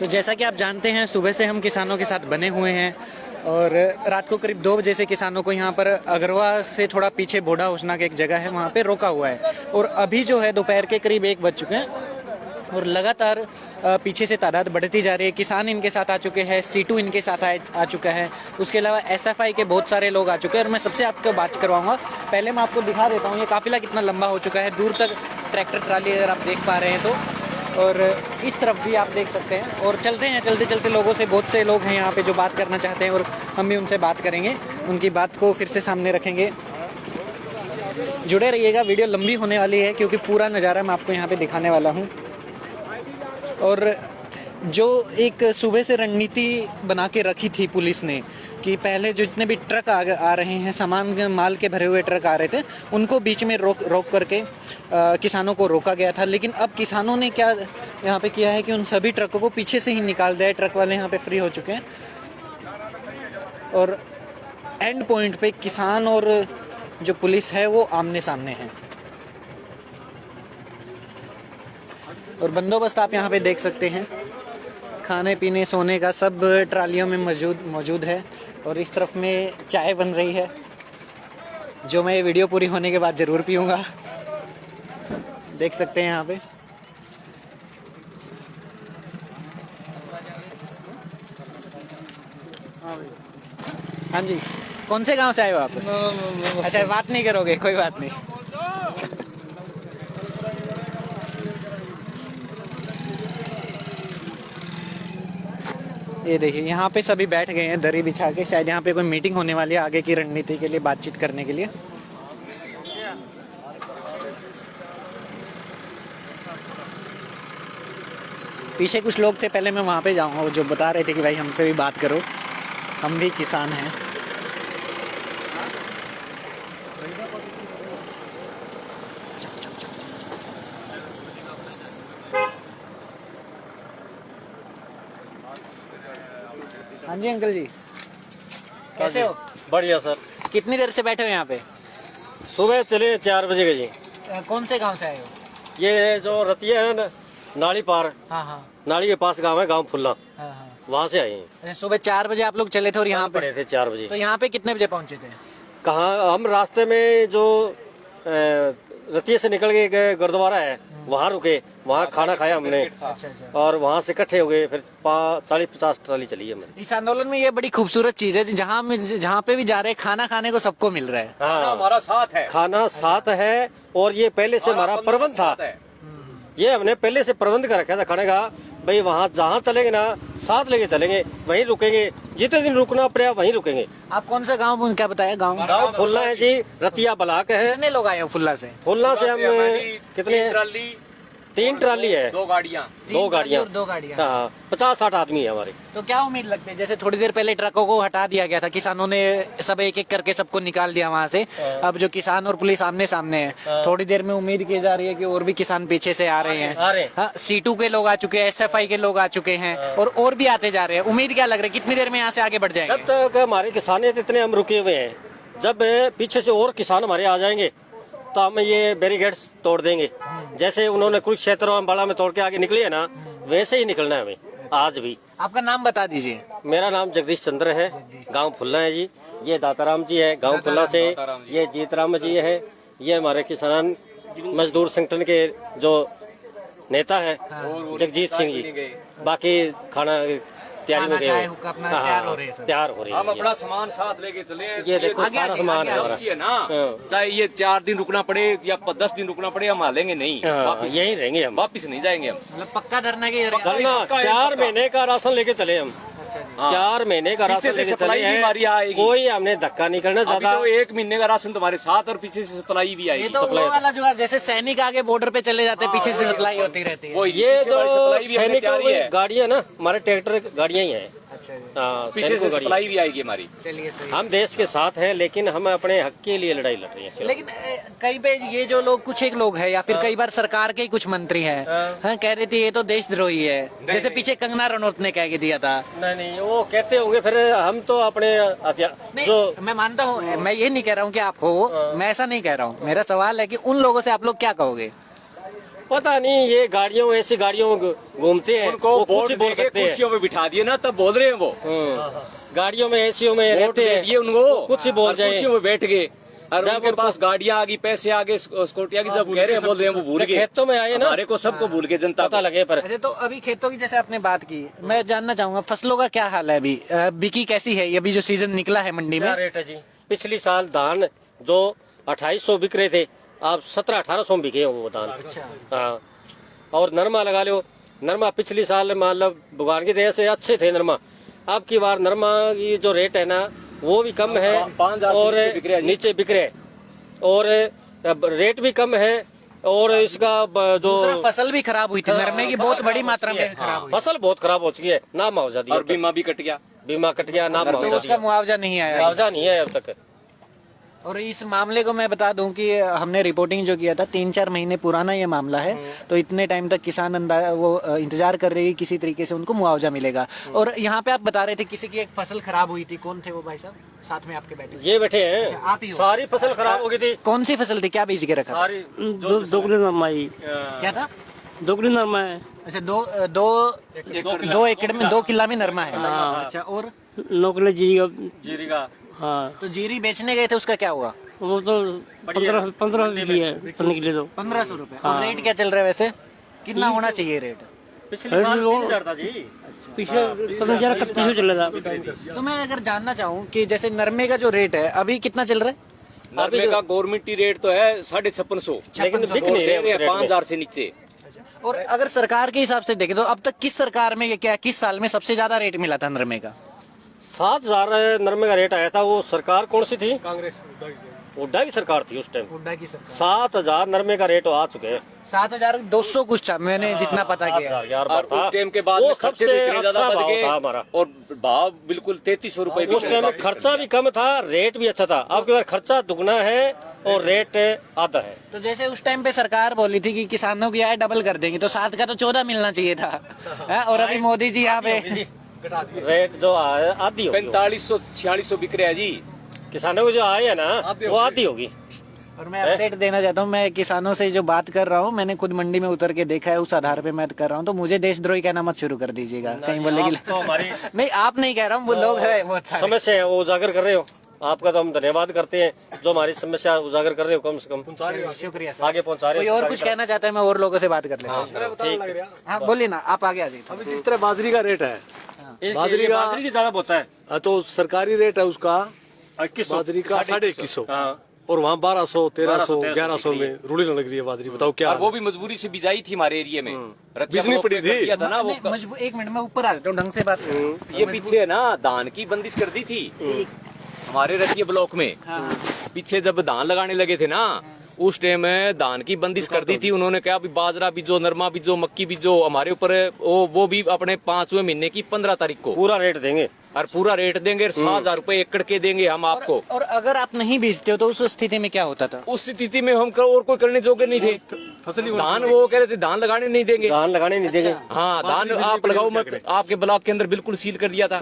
तो जैसा कि आप जानते हैं, सुबह से हम किसानों के साथ बने हुए हैं और रात को करीब 2 बजे से किसानों को यहाँ पर अगरवा से थोड़ा पीछे बोडा होश नाग एक जगह है, वहाँ पे रोका हुआ है। और अभी जो है दोपहर के करीब 1 बज चुके हैं और लगातार पीछे से तादाद बढ़ती जा रही है। किसान इनके साथ आ चुके हैं, सीटू इनके साथ आ चुका है, उसके अलावा एसएफआई के बहुत सारे लोग आ चुके हैं। और मैं सबसे आपको बात करवाऊंगा। पहले मैं आपको दिखा देता हूँ ये काफिला कितना लंबा हो चुका है, दूर तक ट्रैक्टर ट्राली अगर आप देख पा रहे हैं तो, और इस तरफ भी आप देख सकते हैं। और चलते हैं, चलते चलते लोगों से, बहुत से लोग हैं यहाँ पे जो बात करना चाहते हैं और हम भी उनसे बात करेंगे, उनकी बात को फिर से सामने रखेंगे। जुड़े रहिएगा, वीडियो लंबी होने वाली है क्योंकि पूरा नज़ारा मैं आपको यहाँ पे दिखाने वाला हूँ। और जो एक सुबह से रणनीति बना के रखी थी पुलिस ने कि पहले जो जितने भी ट्रक आ रहे हैं, सामान माल के भरे हुए ट्रक आ रहे थे, उनको बीच में रोक करके किसानों को रोका गया था। लेकिन अब किसानों ने क्या यहाँ पे किया है कि उन सभी ट्रकों को पीछे से ही निकाल दिया है। ट्रक वाले यहाँ पे फ्री हो चुके हैं और एंड पॉइंट पे किसान और जो पुलिस है वो आमने सामने है। और बंदोबस्त आप यहाँ पे देख सकते हैं, खाने पीने सोने का सब ट्रालियों में मौजूद है। और इस तरफ में चाय बन रही है जो मैं ये वीडियो पूरी होने के बाद ज़रूर पीऊँगा। देख सकते हैं यहाँ पे। हाँ जी, कौन से गांव से आए हो आप? अच्छा, बात नहीं करोगे, कोई बात नहीं। ये देखिए यहाँ पे सभी बैठ गए हैं दरी बिछा के, शायद यहाँ पे कोई मीटिंग होने वाली है आगे की रणनीति के लिए, बातचीत करने के लिए। पीछे कुछ लोग थे, पहले मैं वहाँ पे जाऊँगा, जो बता रहे थे कि भाई हमसे भी बात करो, हम भी किसान हैं। हाँ जी अंकल जी, कैसे हो? बढ़िया सर। कितनी देर से बैठे हो यहाँ पे? सुबह चले 4 बजे के जी। कौन से गांव से आए हो? ये जो रतिया है ना, नाली पार, हाँ हाँ नाली के पास गांव है, गांव फुल्ला, हाँ हाँ। वहाँ से आए हैं। अच्छा, सुबह 4 बजे आप लोग चले थे और यहाँ पे पड़े थे 4 बजे। तो यहाँ पे कितने बजे पहुँचे थे? कहाँ, हम रास्ते में जो रतिया से निकल के गए गुरुद्वारा है, वहाँ रुके, वहाँ खाना खाया हमने। अच्छा। और वहाँ से इकट्ठे हो गए, फिर 40-50 ट्राली चली है हमारी। इस आंदोलन में ये बड़ी खूबसूरत चीज है, जहाँ पे भी जा रहे हैं खाना खाने को सबको मिल रहा है। हाँ, हमारा साथ है, खाना साथ है। और ये पहले से हमारा प्रबंध था, ये हमने पहले से प्रबंध कर रखा था खाने का। भाई वहाँ जहाँ चलेंगे ना, साथ लेके चलेंगे, वहीं रुकेंगे, जितने दिन रुकना पड़े वहीं रुकेंगे। आप कौन सा गांव, क्या बताया गांव? गाँव फुल्ला है जी, रतिया ब्लॉक है। कितने लोग आए हो फुल्ला से? फुल्ला से हम कितने, ट्राली, 3 ट्राली है, 2 गाड़ियाँ, 2 गाड़ियाँ, 2 गाड़ियाँ। हाँ, 50-60 आदमी है हमारे। तो क्या उम्मीद लगती है, जैसे थोड़ी देर पहले ट्रकों को हटा दिया गया था, किसानों ने सब एक एक करके सबको निकाल दिया वहाँ से, अब जो किसान और पुलिस आमने सामने है, थोड़ी देर में उम्मीद की जा रही है कि और भी किसान पीछे से आ रहे हैं। हाँ, सीटू के लोग आ चुके हैं, एसएफआई के लोग आ चुके हैं और भी आते जा रहे हैं। उम्मीद क्या लग रही है, कितनी देर में यहाँ से आगे बढ़ जाएंगे? जब तक हमारे किसान इतने हम रुके हुए हैं, जब पीछे से और किसान हमारे आ जाएंगे तो हम ये बैरिकेड्स तोड़ देंगे। जैसे उन्होंने कुरुक्षेत्र और अम्बाला में तोड़ के आगे निकले है ना, वैसे ही निकलना है हमें आज भी। आपका नाम बता दीजिए। मेरा नाम जगदीश चंद्र है, गांव फुल्ला है जी। ये दाताराम जी है गांव फुल्ला से, ये जीतराम जी है, ये हमारे किसान मजदूर संगठन के जो नेता है जगजीत सिंह जी। बाकी खाना तैयारी में चाय हुक्का अपना तैयार हो रही है, तैयार हो रही है। हम अपना सामान साथ लेके चले हैं। ये देखो सारा सामान है हमारा। है ना, चाहे ये 4 दिन रुकना पड़े या 10 दिन रुकना पड़े, हम हालेंगे नहीं, वापिस यहीं रहेंगे हम, वापिस नहीं जाएंगे हम। मतलब पक्का धरना की 4 महीने का राशन लेके चले हम। 4 महीने का राशन लेके चले हैं, कोई हमने धक्का नहीं करना ज्यादा। तो 1 महीने का राशन तुम्हारे साथ और पीछे से सप्लाई भी आएगी। ये तो वो वाला जो है, जैसे सैनिक आगे बॉर्डर पे चले जाते हैं, पीछे से सप्लाई होती रहती है। वो ये तो सप्लाई भी सैनिकों की गाड़ियाँ ना, हमारे ट्रैक्टर गाड़ियाँ ही हैं। अच्छा, पीछे से सप्लाई भी आएगी हमारी। चलिए सही। हम देश के साथ हैं, लेकिन हम अपने हक के लिए लड़ाई लड़ रहे हैं। लेकिन कई पे ये जो लोग, कुछ एक लोग हैं या फिर कई बार सरकार के ही कुछ मंत्री हैं, हाँ, कह रही थी ये तो देशद्रोही है, जैसे पीछे कंगना रनौत ने कह के दिया था। नहीं, वो कहते होंगे, फिर हम तो अपने जो मैं मानता हूँ, मैं ये नहीं कह रहा हूँ कि आप हो, मैं ऐसा नहीं कह रहा हूँ। मेरा सवाल है कि उन लोगों से आप लोग क्या कहोगे? पता नहीं, ये गाड़ियों ऐसी गाड़ियों घूमते हैं, उनको वो कुछ वोट ही बोल देके सकते हैं। कुर्सियों पे बिठा दिए ना, तब बोल रहे हैं वो। गाड़ियों में एसीओ में वोट रहते दे हैं, दिए उनको, वो कुछ ही बोल और जाए। कुर्सियों में बैठ गए, और जब उनके उनको- पास गाड़ियां आ गई, पैसे आ गए, स्कूटी आ गई, जब कह रहे हैं बोल रहे हैं वो भूल जब गए। खेतों में आए ना, हमारे को सबको भूल गए, जनता पता को। लगे पर अच्छा, तो अभी खेतों की जैसे आपने बात की, मैं जानना चाहूंगा फसलों का क्या हाल है अभी, बिकी कैसी है? ये अभी जो सीजन निकला है मंडी क्या में, रेट है जी? पिछली साल धान जो 2800 बिक रहे थे, आप 1700-1800 में बिके हैं वो धान। हाँ, और नरमा लगा लो, नरमा पिछली साल मतलब भगवान की दया से अच्छे थे नरमा। अब की बार नरमा की जो रेट है ना वो भी कम है, 5,000 से और नीचे बिक रहा है जी। नीचे बिक रहे हैं, और रेट भी कम है, और इसका जो दूसरा फसल भी खराब हुई थी, नरमे की बहुत बड़ी मात्रा में खराब हुई, फसल बहुत खराब हो चुकी है, ना मुआवजा दिया और अब तक। बीमा भी कट गया। बीमा कट गया, ना तो मुआवजा उसका दिया, मुआवजा नहीं आया। मुआवजा नहीं है अब तक। और इस मामले को मैं बता दूं कि हमने रिपोर्टिंग जो किया था 3-4 महीने पुराना ये मामला है, तो इतने टाइम तक किसान इंतजार कर रहे हैं किसी तरीके से उनको मुआवजा मिलेगा। और यहाँ पे आप बता रहे थे किसी की एक फसल खराब हुई थी, कौन थे वो भाई साहब साथ में आपके बैठे? ये बैठे हैं, अच्छा, आप ही हो। सारी फसल खराब हो गई थी, कौन सी फसल थी, क्या बीज के रखा? सारी दोगली नरमाई क्या था? दोगली नरमा है अच्छा, दो एकड़ में 2 किला में नरमा है। अच्छा, और नौकरी जी का जीरी का। हाँ तो जीरी बेचने गए थे, उसका क्या हुआ? वो तो 15 की है तन के लिए तो 1500 रुपए। और रेट क्या चल रहा है वैसे, कितना होना चाहिए रेट? पिछले साल 3000 था जी। पिछले 31 चल रहा था। तो मैं अगर जानना चाहूँ कि जैसे नरमे का जो रेट है अभी कितना चल रहा है? नरमे का गवर्नमेंट रेट तो है 5650, लेकिन बिक नहीं रहे उस रेट में। 5000 से नीचे। और अगर सरकार के हिसाब से देखें तो अब तक किस सरकार में ये क्या, किस साल में सबसे ज्यादा रेट मिला था नरमे का? 7000 नरमे का रेट आया था, वो सरकार कौन सी थी? कांग्रेस, हुड्डा की सरकार थी उस टाइम। हुड्डा की सरकार। 7000 नरमे का रेट आ चुके हैं। 7200 कुछ था, मैंने जितना पता किया। 7000 यार और था। उस टाइम के बाद वो में खर्चे सबसे भी इतने ज्यादा अच्छा बढ़ भाव गए, था हमारा। और भाव बिल्कुल 3300 रुपए उस टाइम में खर्चा भी कम था, रेट भी अच्छा था। अब की बार खर्चा दुगना है और रेट आधा है। तो जैसे उस टाइम पे सरकार बोली थी कि किसानों की आय डबल कर देंगे, तो 7 का तो 14 मिलना चाहिए था। हाँ, और अभी मोदी जी यहाँ पे रेट जो आधी होगी, 4500-4600 बिक रहा है जी। किसानों को जो आए है ना वो आधी होगी। और मैं अपडेट देना चाहता हूँ, मैं किसानों से जो बात कर रहा हूँ, मैंने खुद मंडी में उतर के देखा है, उस आधार पे मैं कर रहा हूँ। तो मुझे देशद्रोही कहना मत शुरू कर दीजिएगा, कहीं बोले कि तो हमारी नहीं, आप नहीं कह रहा हूँ, वो लोग है बहुत सारे। समस्या है वो उजागर कर रहे हो, आपका तो हम धन्यवाद करते हैं जो हमारी समस्या उजागर कर रहे हो, कम से कम शुक्रिया सर। आगे पहुंचा रहे कोई हो। और कुछ कहना चाहता है? मैं और लोगों से बात कर लेता हूँ। हाँ, बोलिए ना, आप आगे आ जाइए। अब इस तरह बाजरी का रेट है, बाजरी की ज्यादा होता है, तो सरकारी रेट है उसका 2100 बाजरी का 2150, हाँ। और वहाँ 1200, 1300, 1100 में रूढ़ी लग रही है बाजरी। बताओ क्या और हाल वो है? भी मजबूरी से बिजाई थी हमारे एरिया में, रतिया बिजली ब्लॉक पड़ी में थी। कर दिया था ना वो। एक मिनट, मैं ऊपर आ जाता हूँ, ढंग से बात करो। ये पीछे ना धान की बंदिश कर दी थी हमारे रतिया ब्लॉक में। पीछे जब धान लगाने लगे थे ना, उस टाइम में धान की बंदिश कर दी थी उन्होंने। क्या भी बाजरा बीजो, नरमा बीजो, मक्की बीजो, हमारे ऊपर वो भी अपने 5वें महीने की 15 तारीख को पूरा रेट देंगे, और पूरा रेट देंगे, 7,000 रुपए एकड़ के देंगे हम आपको। और अगर आप नहीं बेचते हो तो उस स्थिति में क्या होता था? उस स्थिति में हम और कोई करने जोगे नहीं थे। धान वो कह रहे थे धान लगाने नहीं देंगे। धान लगाने नहीं देंगे। हाँ, धान आप लगाओ मत, आपके ब्लॉक के अंदर बिल्कुल सील कर दिया था।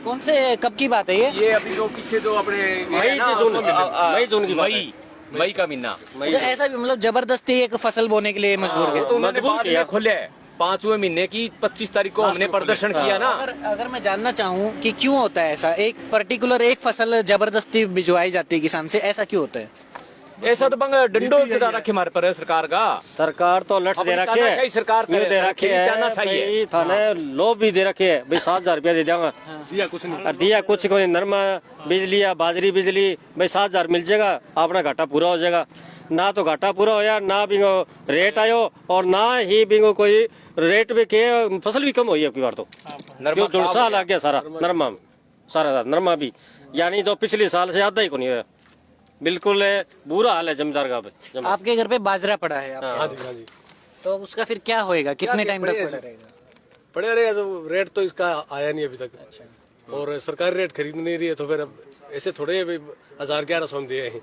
कौन से, कब की बात है ये? ये अभी जो पीछे जो अपने मई जून की बात है। मई का महीना। अच्छा, ऐसा भी मतलब जबरदस्ती एक फसल बोने के लिए मजबूर तो किया? उन्होंने मजबूर बाद किया। में खोले 5वें महीने की 25 तारीख को हमने प्रदर्शन किया ना। अगर मैं जानना चाहूँ कि क्यों होता है ऐसा, एक पर्टिकुलर एक फसल जबरदस्ती भिजवाई जाती है किसान से, ऐसा क्यों होता है? ऐसा तो बंग डंडो चढ़ा रखे हमारे पर है सरकार का। सरकार तो लठ दे रखे तानाशाही सरकार यूं दे रखे है, तानाशाही है। भाई थाने लोभ भी दे रखे है, भाई 7,000 रुपया दे देंगा, दिया कुछ नहीं। और दिया कुछ कोई, नरमा बिजली या बाजरी बिजली भाई 7,000 मिल जाएगा, अपना घाटा पूरा हो जाएगा। ना तो घाटा पूरा होया, ना बिंगो रेट आयो, और ना ही बिंगो कोई रेट में के फसल भी कम हुई है अब की बार तो। नरमा जुड़सा लग गया सारा नरमा में, सारा नरमा भी, यानी तो पिछले साल से आधा ही को नहीं हुआ। बिल्कुल बुरा हाल है जमींदार का। आपके घर पे बाजरा पड़ा है हाँ जी, हाँ जी। तो उसका फिर क्या होएगा, कितने टाइम तक बढ़िया पड़ा जी। रहेगा? पड़े रहे जो रेट तो इसका आया नहीं अभी तक, और सरकारी रेट खरीद नहीं रही है, तो फिर अब ऐसे थोड़े 1000-1100 में दिए हैं।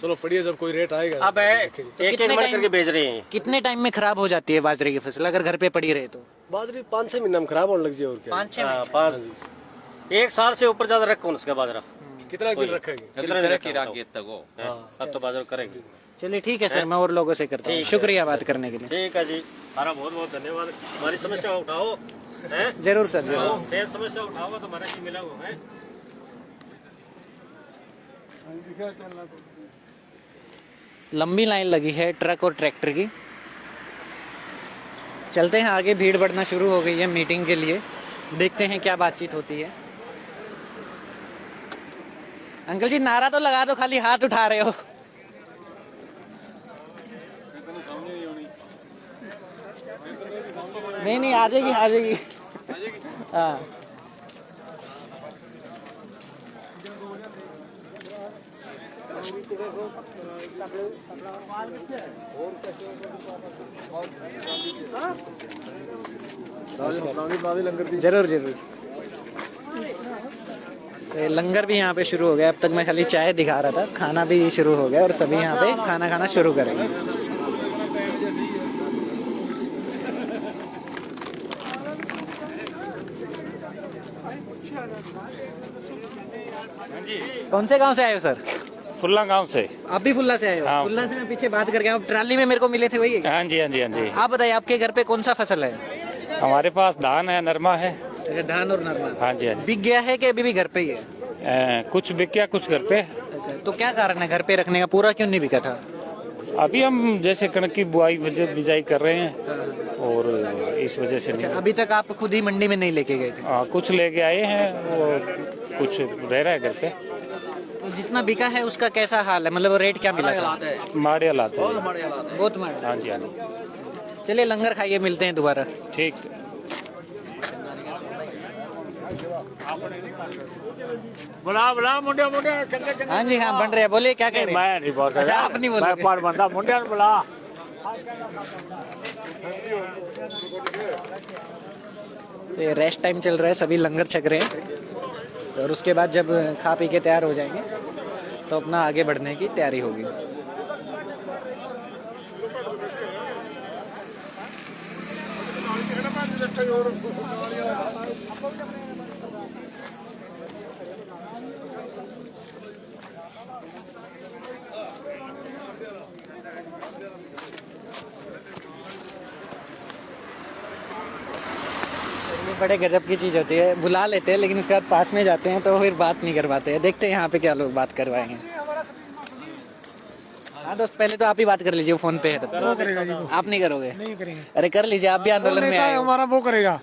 चलो पढ़िए, जब कोई रेट आएगा अब एक मन करके बेच रहे हैं। कितने टाइम में खराब हो जाती है बाजरे की फसल अगर घर पे पड़ी रहे तो? बाजरी 5-6 महीने में खराब होने लग जाए, और क्या। 5-6 1 साल से ऊपर ज्यादा रखो उसका बाजरा। कितना दिन रखेंगे? अभी तरह की रात तक हो। अब तो बाजार करेंगे। चलिए ठीक है सर, मैं और लोगों से करता हूँ। शुक्रिया बात करने के लिए। ठीक है जी, हमारा बहुत बहुत धन्यवाद। हमारी समस्या उठाओ, हैं? जरूर सर, जरूर। फिर समस्या उठाओगे तो हमारा जी मिला हुआ है। लंबी लाइन लगी है ट्रक और ट्रैक्टर की। चलते हैं आगे, भीड़ बढ़ना शुरू हो गई है मीटिंग के लिए। देखते हैं क्या बातचीत होती है। अंकल जी नारा तो लगा दो, खाली हाथ उठा रहे हो। नहीं नहीं, आ जाएगी आ जाएगी। हाँ जरूर जरूर। तो लंगर भी यहाँ पे शुरू हो गया। अब तक मैं खाली चाय दिखा रहा था, खाना भी शुरू हो गया और सभी यहाँ पे खाना खाना शुरू करेंगे। कौन से गांव से आए हो सर? फुल्ला गांव से। आप भी फुल्ला से आए हो? हाँ। फुल्ला से मैं पीछे बात करके आया हूँ। ट्राली में मेरे को मिले थे वही? हाँ जी हाँ जी हाँ जी। आप बताइए आपके घर पे कौन सा फसल है? हमारे पास धान है, नरमा है। अच्छा, धान और नरमा। हाँ जी हाँ जी। बिक गया है कि अभी भी घर पे ही है? कुछ बिक गया, कुछ घर पे। अच्छा, तो क्या कारण है घर पे रखने का? पूरा क्यों नहीं बिका था? अभी हम जैसे कणक की बुआई बिजाई कर रहे हैं और इस वजह से अच्छा, नहीं। अभी तक आप खुद ही मंडी में नहीं लेके गए थे? कुछ लेके आए हैं और कुछ रह रहा है घर पे। तो जितना बिका है उसका कैसा हाल है, मतलब रेट क्या मिला था? माड़े लाते हैं। बहुत मार। हाँ जी हाँ जी। चलिए लंगर खाइए, मिलते हैं दोबारा। ठीक। बुला मुंडे मुंडे चंगे चंगे। हाँ जी हाँ, बन रहे हैं। बोलिए क्या कह रहे हैं? मैं नहीं बोल अच्छा, आप नहीं बोल रहे? मैं बंदा मुंडे बुला। तो ये रेस्ट टाइम चल रहा है, सभी लंगर छक रहे हैं और उसके बाद जब खा पी के तैयार हो जाएंगे तो अपना आगे बढ़ने की तैयारी होगी। ये बड़े गजब की चीज़ होती है, बुला लेते हैं लेकिन उसके बाद पास में जाते हैं तो फिर बात नहीं कर पाते हैं। देखते हैं यहाँ पे क्या लोग बात करवाएंगे। हाँ दोस्त, पहले तो आप ही बात कर लीजिए, फोन पे है तब तो। करेगा जी वो। आप नहीं करोगे? नहीं करेंगे। अरे कर लीजिए, आप भी आंदोलन में आए हो। हमारा वो करेगा।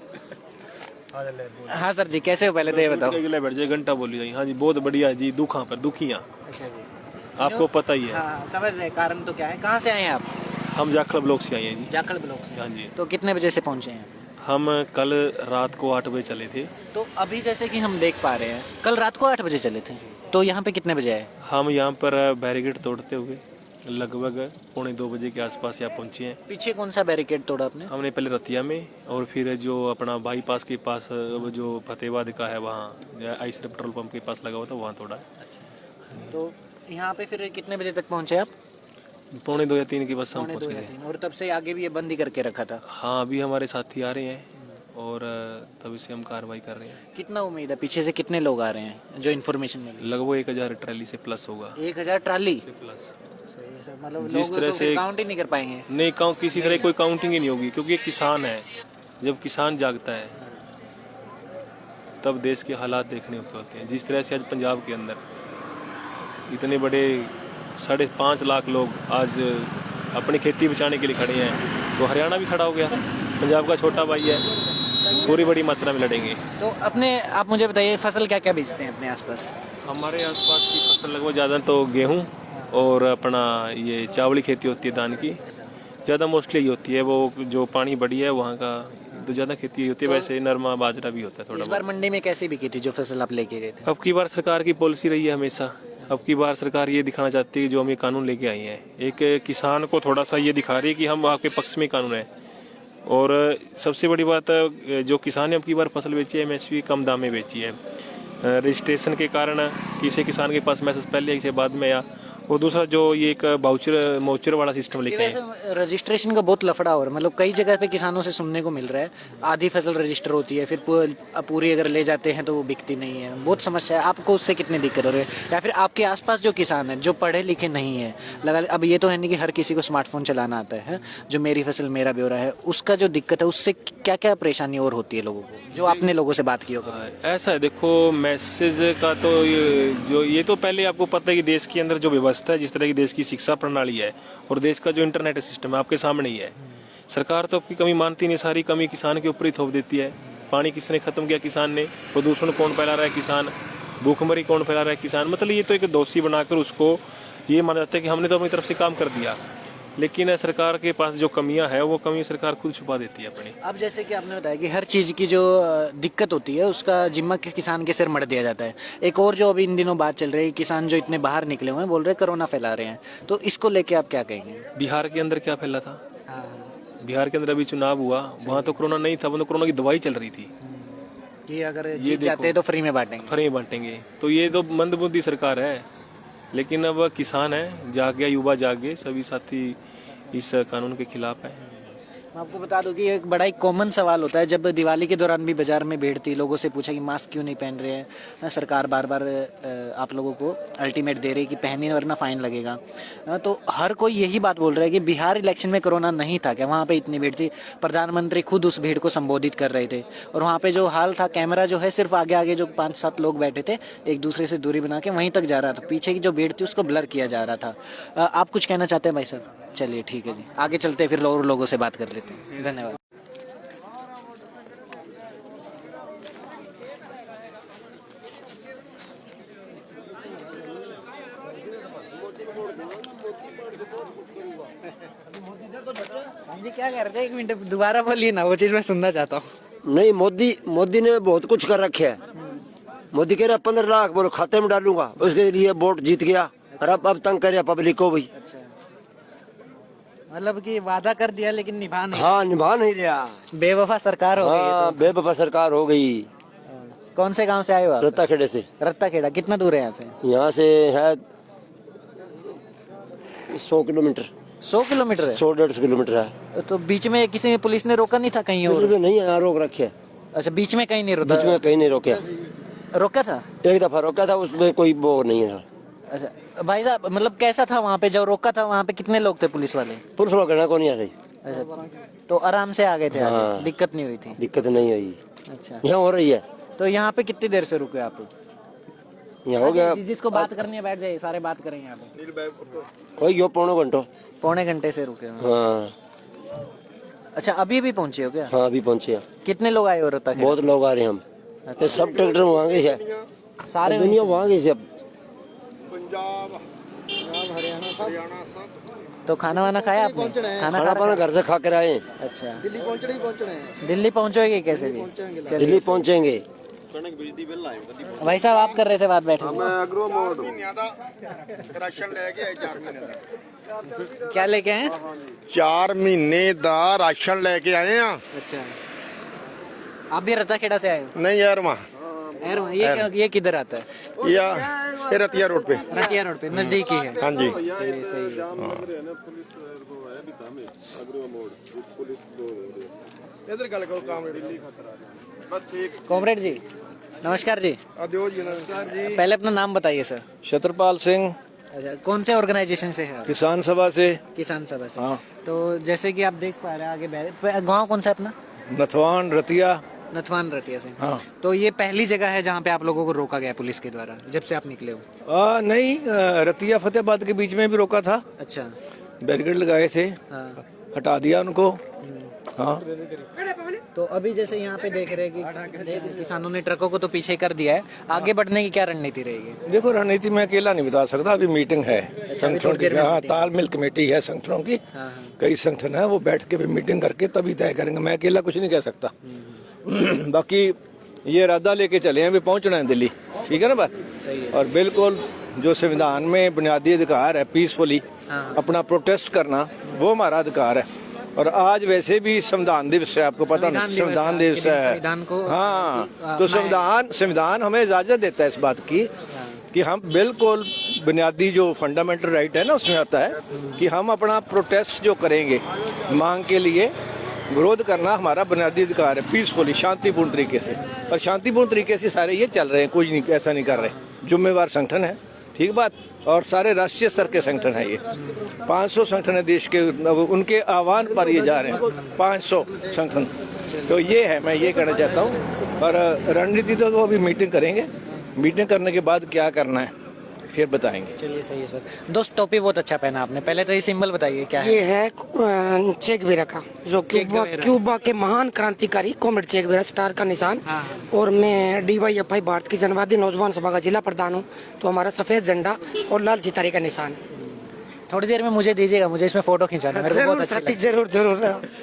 हाँ सर जी, कैसे हो पहले तो ये बताओ। घंटा बोली जाए। हाँ जी, बहुत बढ़िया जी। दुखा पर दुखियाँ, अच्छा जी, आपको पता ही है। हाँ समझ रहे। कारण तो क्या है? कहाँ से आए हैं आप? हम जाखड़ ब्लॉक से आए हैं जी। जाखड़ ब्लॉक से। हाँ जी। तो कितने बजे से पहुँचे हैं? हम कल रात को 8 बजे चले थे। तो अभी जैसे कि हम देख पा रहे हैं, कल रात को 8 बजे चले थे, तो यहाँ पे कितने बजे आए? हम यहाँ पर बैरिकेड तोड़ते हुए लगभग 1:45 बजे के आसपास यहाँ पहुँचे हैं। पीछे कौन सा बैरिकेड तोड़ा आपने? हमने पहले रतिया में और फिर जो अपना बाईपास के पास जो फतेहाबाद का है वहाँ आइसर पेट्रोल पंप के पास लगा हुआ था, वहाँ तोड़ा है। तो यहाँ पे फिर कितने बजे तक पहुँचे आप? 2:45 या 3 के बस हम पहुँच 2 गए या थे। 3। और तब से आगे भी ये बंद ही करके रखा था? हाँ, अभी हमारे साथी आ रहे हैं और तभी से हम कार्रवाई कर रहे हैं। कितना उम्मीद है, पीछे से कितने लोग आ रहे हैं जो इन्फॉर्मेशन मिली? लगभग 1000 ट्रैली से प्लस होगा। 1000 ट्राली? प्लस। सही है सर, मतलब जिस लोग तरह तो से काउंट ही नहीं कर पाएंगे। नहीं, किसी तरह कोई काउंटिंग ही नहीं होगी, क्योंकि ये किसान है। जब किसान जागता है तब देश के हालात देखने होते हैं। जिस तरह से आज पंजाब के अंदर इतने बड़े 5.5 लाख लोग आज अपनी खेती बचाने के लिए खड़े हैं, तो हरियाणा भी खड़ा हो गया। पंजाब का छोटा भाई है, पूरी बड़ी मात्रा में लड़ेंगे। तो अपने आप मुझे बताइए, फसल क्या क्या बेचते हैं अपने आसपास? हमारे आसपास की फसल लगभग ज़्यादा तो गेहूँ और अपना ये चावली खेती होती है, धान की ज़्यादा मोस्टली होती है। वो जो पानी बढ़ी है वहाँ का तो ज़्यादा खेती होती है। वैसे नरमा बाजरा भी होता है थोड़ा। इस बार मंडी में कैसी बिकी थी जो फसल आप लेके गए थे? अब की बार सरकार की पॉलिसी रही है हमेशा। अब की बार सरकार ये दिखाना चाहती है कि जो हम ये कानून लेके आई हैं, एक किसान को थोड़ा सा ये दिखा रही है कि हम आपके पक्ष में कानून है। और सबसे बड़ी बात, जो किसान ने अब की बार फसल बेची है MSP कम दाम में बेची है। रजिस्ट्रेशन के कारण किसी किसान के पास मैसेज पहले किसी बाद में आया, और दूसरा जो ये एक बाउचर मोचर वाला सिस्टम लेके आए। वैसे रजिस्ट्रेशन का बहुत लफड़ा हो रहा है, मतलब कई जगह पे किसानों से सुनने को मिल रहा है आधी फसल रजिस्टर होती है, फिर पूरी अगर ले जाते हैं तो वो बिकती नहीं है, बहुत समस्या है। आपको उससे कितनी दिक्कत हो रही है? या फिर आपके आसपास जो किसान है जो पढ़े लिखे नहीं है, लगा अब ये तो है नहीं कि हर किसी को स्मार्टफोन चलाना आता है, जो मेरी फसल मेरा ब्यौरा है, उसका जो दिक्कत है उससे क्या क्या परेशानी और होती है लोगों को, जो आपने लोगों से बात की होगा? ऐसा है, देखो मैसेज का तो ये तो पहले आपको पता है कि देश के अंदर जो व्यवस्था है, जिस तरह की देश की शिक्षा प्रणाली है और देश का जो इंटरनेट सिस्टम है आपके सामने ही है। सरकार तो आपकी कमी मानती नहीं, सारी कमी किसान के ऊपर ही थोप देती है। पानी किसने खत्म किया? किसान ने। प्रदूषण कौन फैला रहा है? किसान। भूखमरी कौन फैला रहा है? किसान। मतलब ये तो एक दोषी बनाकर उसको ये माना जाता है कि हमने तो अपनी तरफ से काम कर दिया, लेकिन सरकार के पास जो कमियां है वो कमी सरकार खुद छुपा देती है अपनी। अब जैसे कि आपने बताया कि हर चीज़ की जो दिक्कत होती है उसका जिम्मा किसान के सिर मढ़ दिया जाता है। एक और जो अभी इन दिनों बात चल रही है, किसान जो इतने बाहर निकले हुए हैं बोल रहे हैं कोरोना फैला रहे हैं, तो इसको लेके आप क्या कहेंगे? बिहार के अंदर क्या फैला था? बिहार के अंदर अभी चुनाव हुआ, वहाँ तो कोरोना नहीं था, वहाँ तो कोरोना की दवाई चल रही थी कि अगर जीत जाते हैं तो फ्री में बांटेंगे। फ्री में बांटेंगे। तो ये तो मंदबुद्धि सरकार है। लेकिन अब किसान है, जाग गया, युवा जाग गए, सभी साथी इस कानून के खिलाफ है। मैं आपको बता दूं कि एक बड़ा ही कॉमन सवाल होता है, जब दिवाली के दौरान भी बाजार में भीड़ थी, लोगों से पूछा कि मास्क क्यों नहीं पहन रहे हैं, सरकार बार बार आप लोगों को अल्टीमेट दे रही है कि पहनिए वरना फाइन लगेगा। तो हर कोई यही बात बोल रहा है कि बिहार इलेक्शन में कोरोना नहीं था क्या? वहाँ पे इतनी भीड़ थी, प्रधानमंत्री खुद उस भीड़ को संबोधित कर रहे थे, और वहाँ पे जो हाल था, कैमरा जो है सिर्फ आगे आगे जो 5-7 लोग बैठे थे एक दूसरे से दूरी बना के वहीं तक जा रहा था, पीछे की जो भीड़ थी उसको ब्लर किया जा रहा था। आप कुछ कहना चाहते हैं भाई साहब? चलिए ठीक है जी, आगे चलते हैं, फिर और लोगों से बात कर लेते हैं। धन्यवाद। जी क्या कर रहे थे? 1 मिनट दोबारा बोलिए ना, वो चीज मैं सुनना चाहता हूँ। नहीं, मोदी ने बहुत कुछ कर रखे है। मोदी कह रहा 15 लाख बोलो खाते में डालूंगा, उसके लिए वोट जीत गया, और अब तंग कर रहा पब्लिक को भी। मतलब कि वादा कर दिया लेकिन निभा नहीं। हाँ, निभा नहीं रहा, बेवफा सरकार हो गई है हाँ, बेवफा सरकार हो गई। कौन से गांव से आए हो आप? रत्ता खेड़े से। रत्ता खेड़ा कितना दूर है यहाँ से? यहाँ से है 100 किलोमीटर। 100 किलोमीटर है? 100-150 किलोमीटर है। तो बीच में किसी पुलिस ने रोका नहीं था कहीं और? नहीं, यहाँ रोक रखे। अच्छा, बीच में कहीं नहीं रोका? बीच में कहीं नहीं रोके। रोका था? एक दफा रोका था, उसमें कोई वो नहीं है। अच्छा भाई साहब, मतलब कैसा था वहाँ पे जब रोका था? वहाँ पे कितने लोग थे पुलिस वाले? पुलिस वाला को नहीं आते। अच्छा, तो आराम से आ गए थे? हाँ। आगे दिक्कत नहीं हुई थी? दिक्कत नहीं हुई। अच्छा, यहाँ हो रही है। तो यहाँ पे कितनी देर से रुके आप? यहाँ हो गया, जिसको बात करनी है बैठ जाइए, सारे बात करेंगे यहाँ पे। कोई यो पौने घंटे से रुके हो? हाँ। अच्छा, अभी भी पहुँचे हो क्या? हाँ, अभी पहुँचे। कितने लोग आए हो रोहतक? बहुत लोग आ रहे हैं हम। तो सब ट्रैक्टर वहाँ गए है, सारे दुनिया वहाँ गई सब। तो खाना वाना खाया आपने? खाना पाना घर से खा कर आए। अच्छा, दिल्ली पहुंचोगे कैसे भी? दिल्ली पहुँचेंगे। भाई साहब आप कर रहे थे बात, बैठे क्या लेके आए? 4 महीने ਦਾ राशन लेके आए हैं। अच्छा, आप भी रत्ता खेड़ा से आए हो? नहीं यार, वहाँ ये किधर आता है? ये रतिया रोड पे। रतिया रोड पे नजदीक ही है। हाँ जी। सही है। इधर गल करो काम बस ठीक। कॉमरेड जी नमस्कार जी। पहले अपना नाम बताइए सर। छत्रपाल सिंह, अच्छा, कौन से ऑर्गेनाइजेशन से है आप? किसान सभा से। किसान सभा से। हाँ। तो जैसे कि आप देख पा रहे हैं आगे गाँव कौन सा अपना? नथवान रतिया। नथवान रतिया से। हाँ। तो ये पहली जगह है जहाँ पे आप लोगों को रोका गया पुलिस के द्वारा जब से आप निकले हो? नहीं, रतिया फतेहाबाद के बीच में भी रोका था। अच्छा, बैरिकेड लगाए थे। हाँ। हटा दिया उनको। हाँ। तो अभी जैसे यहाँ पे देख रहे हैं कि किसानों ने ट्रकों को तो पीछे कर दिया है, आगे बढ़ने की क्या रणनीति रहेगी? देखो, रणनीति मैं अकेला नहीं बता सकता, अभी मीटिंग है संगठनों की। हाँ, तालमेल कमेटी है संगठनों की। कई संगठन है, वो बैठ के भी मीटिंग करके तभी तय करेंगे। मैं अकेला कुछ नहीं कह सकता। बाकी ये इरादा लेके चले हैं, भी पहुंचना है दिल्ली। ठीक है ना बात? और बिल्कुल जो संविधान में बुनियादी अधिकार है, पीसफुली अपना प्रोटेस्ट करना, वो हमारा अधिकार है। और आज वैसे भी संविधान दिवस है, आपको पता नहीं? संविधान दिवस है। हाँ, तो संविधान हमें इजाजत देता है इस बात की कि हम बिल्कुल बुनियादी जो फंडामेंटल राइट है ना उसमें आता है कि हम अपना प्रोटेस्ट जो करेंगे मांग के लिए, विरोध करना हमारा बुनियादी अधिकार है, पीसफुली शांतिपूर्ण तरीके से। और शांतिपूर्ण तरीके से सारे ये चल रहे हैं, कोई नहीं ऐसा नहीं कर रहे, जिम्मेवार संगठन है, ठीक बात। और सारे राष्ट्रीय स्तर के संगठन है, ये 500 संगठन है देश के, उनके आह्वान पर ये जा रहे हैं 500 संगठन। तो ये है, मैं ये कहना चाहता हूँ। और रणनीति तो वो अभी मीटिंग करेंगे, मीटिंग करने के बाद क्या करना है फिर बताएंगे। चलिए सही है सर। दोस्त टोपी बहुत अच्छा पहना आपने, पहले तो ये सिंबल बताइए क्या है। ये है चे गुवेरा का, जो क्यूबा के महान क्रांतिकारी कॉमरेड चे गुवेरा, स्टार का निशान। और मैं DYFI भारत की जनवादी नौजवान सभा का जिला प्रधान हूँ। तो हमारा सफेद झंडा और लाल सितारे का निशान। थोड़ी देर में मुझे दीजिएगा, मुझे इसमें फोटो खिंचाना है, मेरे को बहुत अच्छा लगता है। जरूर जरूर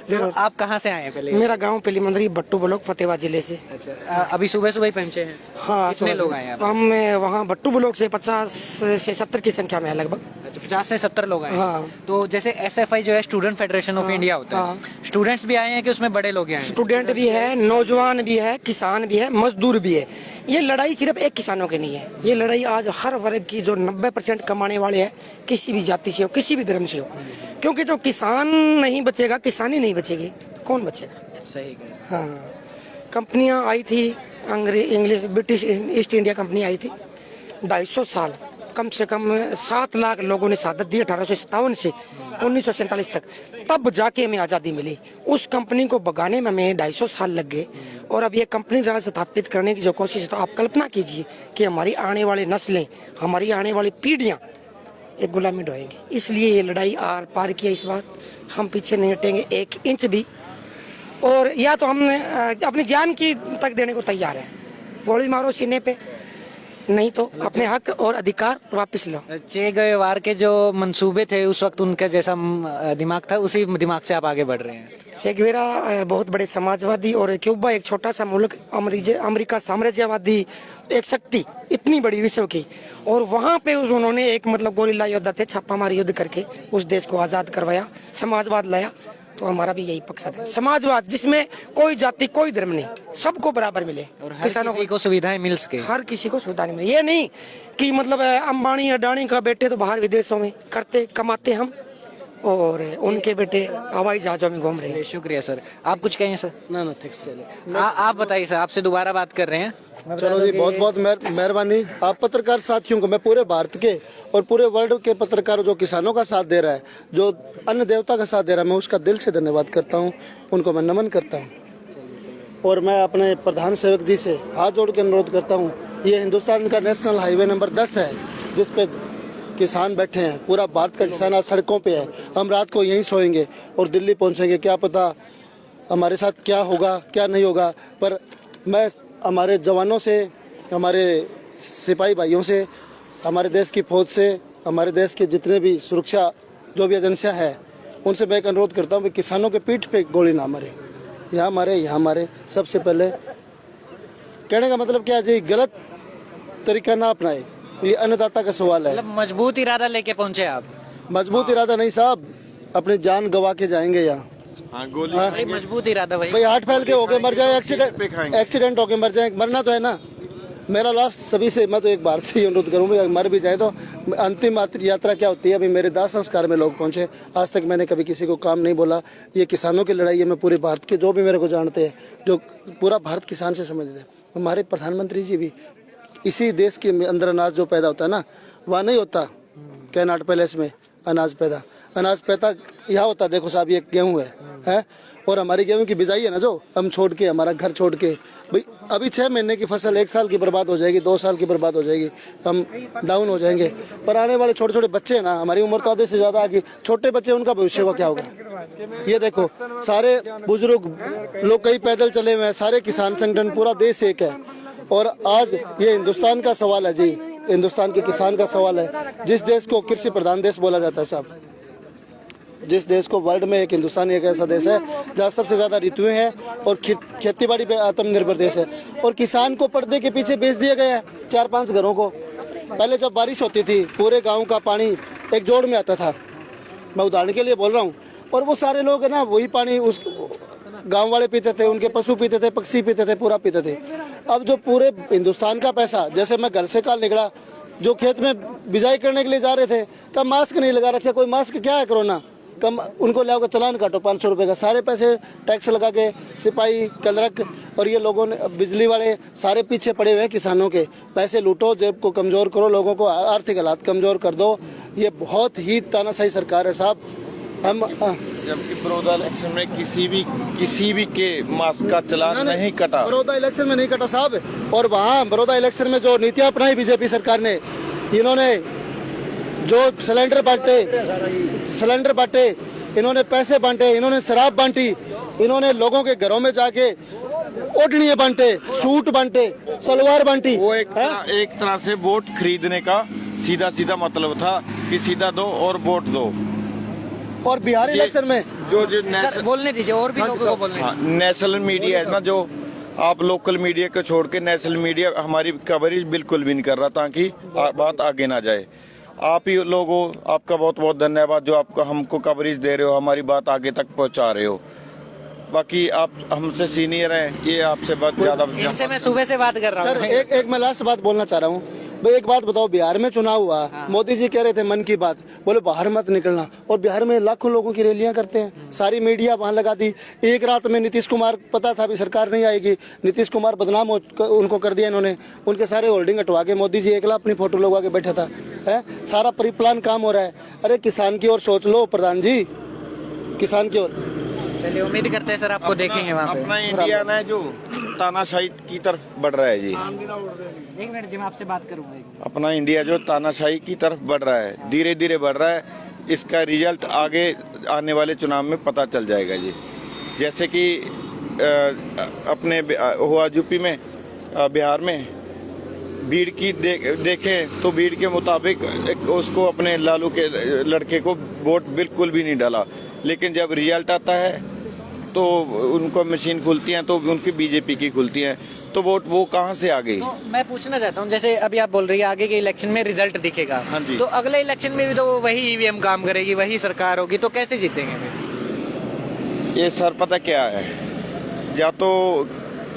जरूर। आप कहाँ से आए हैं पहले? मेरा गांव पहली मंदरी भट्टू ब्लॉक फतेहाबाद जिले से। अच्छा, अभी सुबह सुबह ही पहुंचे हैं? हाँ, कितने लोग आए हैं? हम वहाँ भट्टू ब्लॉक से 50 से 70 की संख्या में है लगभग। अच्छा, 50 से 70 लोग आए हैं। हाँ। तो जैसे SFI जो है स्टूडेंट फेडरेशन ऑफ इंडिया होता है, स्टूडेंट्स भी आए हैं कि उसमें बड़े लोग आए हैं? स्टूडेंट भी है, नौजवान भी है, किसान भी है, मजदूर भी है। ये लड़ाई सिर्फ एक किसानों की नहीं है, ये लड़ाई आज हर वर्ग की, जो 90% कमाने वाले हैं, किसी भी जाति से हो, किसी भी धर्म से हो। क्योंकि जो किसान नहीं बचेगा, किसानी नहीं बचेगी, कौन बचेगा? सही कह। हाँ, कंपनियां आई थी, English British East India company आई थी। 250 साल, कम से कम 7 लाख लोगों ने शहादत दी 1857 से 1947 तक, तब जाके हमें आज़ादी मिली। उस कंपनी को भगाने में हमें 250 साल लग गए। और अब ये कंपनी राज स्थापित करने की जो कोशिश है, तो आप कल्पना कीजिए कि हमारी आने वाली नस्लें, हमारी आने वाली पीढ़ियाँ एक गुलामी ढोएंगी। इसलिए ये लड़ाई आर पार किया इस बार, हम पीछे नहीं हटेंगे 1 इंच भी। और या तो हम अपनी जान की तक देने को तैयार है, गोली मारो सीने पे, नहीं तो अपने हक और अधिकार वापस लो। चे गुवेरा के जो मंसूबे थे उस वक्त, उनका जैसा दिमाग था, उसी दिमाग से आप आगे बढ़ रहे हैं। चे गुवेरा बहुत बड़े समाजवादी, और क्यूबा एक छोटा सा मुल्क, अमेरिका साम्राज्यवादी एक शक्ति इतनी बड़ी विश्व की, और वहाँ पे उन्होंने एक मतलब गोरिल्ला योद्धा थे, छापामारी युद्ध करके उस देश को आज़ाद करवाया, समाजवाद लाया। तो हमारा भी यही मकसद है, समाजवाद, जिसमें कोई जाति कोई धर्म नहीं, सबको बराबर मिले और हर किसी को सुविधाएं मिल सके। हर किसी को सुविधाएं मिले। ये नहीं कि मतलब अंबानी अडानी का बेटे तो बाहर विदेशों में करते कमाते हम, और उनके बेटे हवाई जहाजों में घूम रहे हैं। शुक्रिया सर। आप कुछ कहें सर? ना थैंक्स। चलिए आप बताइए सर, आपसे दोबारा बात कर रहे हैं। चलो जी, बहुत बहुत मेहरबानी। आप पत्रकार साथियों को, मैं पूरे भारत के और पूरे वर्ल्ड के पत्रकारों जो किसानों का साथ दे रहा है, जो अन्न देवता का साथ दे रहा है, मैं उसका दिल से धन्यवाद करता हूँ, उनको मैं नमन करता हूँ। और मैं अपने प्रधान सेवक जी से हाथ जोड़ के अनुरोध करता हूँ, ये हिंदुस्तान का नेशनल हाईवे नंबर 10 है, जिस पे किसान बैठे हैं, पूरा भारत का किसान आज सड़कों पे है। हम रात को यहीं सोएंगे और दिल्ली पहुँचेंगे, क्या पता हमारे साथ क्या होगा क्या नहीं होगा। पर मैं हमारे जवानों से, हमारे सिपाही भाइयों से, हमारे देश की फौज से, हमारे देश के जितने भी सुरक्षा जो भी एजेंसियां हैं, उनसे मैं एक अनुरोध करता हूं कि किसानों के पीठ पे गोली ना मारे, यहाँ मारे। सबसे पहले कहने का मतलब क्या जी, गलत तरीका ना अपनाए, ये अन्नदाता का सवाल है। मतलब मजबूत इरादा लेके पहुंचे आप? मजबूत इरादा नहीं साहब, अपनी जान गवा के जाएंगे यहाँ। भाई मजबूत इरादा भाई हार्ट फैल के होके मर जाए, एक्सीडेंट होके मर जाए, मरना तो है ना। मेरा लास्ट सभी से, मैं तो एक बार से ही अनुरोध करूँगा, मर भी जाए तो अंतिम यात्रा क्या होती है। अभी मेरे दाह संस्कार में लोग पहुँचे, आज तक मैंने कभी किसी को काम नहीं बोला। ये किसानों की लड़ाई है। मैं पूरे भारत के जो भी मेरे को जानते हैं, जो पूरा भारत किसान से संबंधित है, हमारे प्रधानमंत्री जी भी, इसी देश के अंदर अनाज जो पैदा होता है ना, वहाँ नहीं होता कैनाट पैलेस में अनाज पैदा यहाँ होता है। देखो साहब, ये गेहूँ है और हमारी गेहूं की बिजाई है ना, जो हम छोड़ के, हमारा घर छोड़ के, भाई अभी 6 महीने की फसल 1 साल की बर्बाद हो जाएगी, 2 साल की बर्बाद हो जाएगी, हम डाउन हो जाएंगे। पर आने वाले छोटे छोटे बच्चे हैं ना, हमारी उम्र तो आधे से ज़्यादा आ गई, छोटे बच्चे, उनका भविष्य को क्या होगा। ये देखो, सारे बुजुर्ग लोग कई पैदल चले हुए हैं, सारे किसान संगठन, पूरा देश एक है। और आज ये हिंदुस्तान का सवाल है जी, हिंदुस्तान के किसान का सवाल है। जिस देश को कृषि प्रधान देश बोला जाता है साहब, जिस देश को वर्ल्ड में, एक हिंदुस्तान एक ऐसा देश है जहाँ सबसे ज़्यादा ऋतुएं हैं और खेतीबाड़ी पे आत्मनिर्भर देश है। और किसान को पर्दे के पीछे बेच दिया गया है 4-5 घरों को। पहले जब बारिश होती थी, पूरे गांव का पानी एक जोड़ में आता था, मैं उदाहरण के लिए बोल रहा हूँ, और वो सारे लोग है ना, वही पानी उस गांव वाले पीते थे, उनके पशु पीते थे, पक्षी पीते थे, पूरा पीते थे। अब जो पूरे हिंदुस्तान का पैसा, जैसे मैं घर से कल निकला जो खेत में बिजाई करने के लिए जा रहे थे, कब मास्क नहीं लगा रखे, कोई मास्क क्या है कोरोना, कम उनको ले आओगे चलान काटो 500 रुपये का, सारे पैसे टैक्स लगा के सिपाही कलरक और ये लोगों ने बिजली वाले सारे पीछे पड़े हुए हैं किसानों के। पैसे लूटो, जेब को कमज़ोर करो, लोगों को आर्थिक हालात कमज़ोर कर दो। ये बहुत ही तानाशाही सरकार है साहब। हम जबकि बड़ौदा इलेक्शन में किसी भी के मास्क का चलान नहीं कटा। बड़ौदा इलेक्शन में नहीं कटा साहब। और वहाँ बड़ौदा इलेक्शन में जो नीतियाँ अपनाई बीजेपी सरकार ने, इन्होंने जो सिलेंडर बांटे, इन्होंने पैसे बांटे, इन्होंने शराब बांटी, इन्होंने लोगों के घरों में जाके ओढ़नियाँ बांटे, सूट बांटे, सलवार बांटी। वो एक तरह से वोट खरीदने का सीधा मतलब था कि सीधा दो और वोट दो। और बिहार इलेक्शन में जो सर बोलने दीजिए, और भी लोगों को बोलने दीजिए। नेशनल मीडिया है ना, जो आप लोकल मीडिया को छोड़ के नेशनल मीडिया हमारी कवरेज बिल्कुल भी नहीं कर रहा ताकि बात आगे ना जाए। आप ही लोगों, आपका बहुत बहुत धन्यवाद जो आपको हमको कवरेज दे रहे हो, हमारी बात आगे तक पहुंचा रहे हो। बाकी आप हमसे सीनियर हैं, ये आपसे बहुत ज्यादा। इनसे मैं सुबह से बात कर रहा सर हूँ। एक मैं लास्ट बात बोलना चाह रहा हूँ भाई। एक बात बताओ, बिहार में चुनाव हुआ, मोदी जी कह रहे थे मन की बात, बोले बाहर मत निकलना, और बिहार में लाखों लोगों की रैलियां करते हैं, सारी मीडिया वहां लगा दी। एक रात में नीतीश कुमार, पता था अभी सरकार नहीं आएगी, नीतीश कुमार बदनाम उनको कर दिया इन्होंने, उनके सारे होल्डिंग हटवा के मोदी जी एकला अपनी फोटो लगवा के बैठा था। है सारा परिप्लान काम हो रहा है। अरे किसान की ओर सोच लो प्रधान जी, किसान की ओर। चलिए उम्मीद करते हैं सर आपको देखेंगे वहाँ पे। अपना इंडिया ना जो तानाशाही की तरफ बढ़ रहा है जी। एक मिनट जी, मैं आपसे बात करूंगा। अपना इंडिया जो तानाशाही की तरफ बढ़ रहा है, धीरे धीरे बढ़ रहा है। इसका रिजल्ट आगे आने वाले चुनाव में पता चल जाएगा जी। जैसे कि अपने हुआ यूपी में, बिहार में भीड़ की देखें तो भीड़ के मुताबिक उसको अपने लालू के लड़के को वोट बिल्कुल भी नहीं डाला, लेकिन जब रिजल्ट आता है तो उनको मशीन खुलती हैं तो उनकी बीजेपी की खुलती हैं, तो वोट वो कहाँ से आ गई। तो मैं पूछना चाहता हूँ, जैसे अभी आप बोल रही है आगे के इलेक्शन में रिजल्ट दिखेगा, हाँ जी। तो अगले इलेक्शन में भी तो वही ईवीएम काम करेगी, वही सरकार होगी, तो कैसे जीतेंगे फिर? ये सर पता क्या है, या तो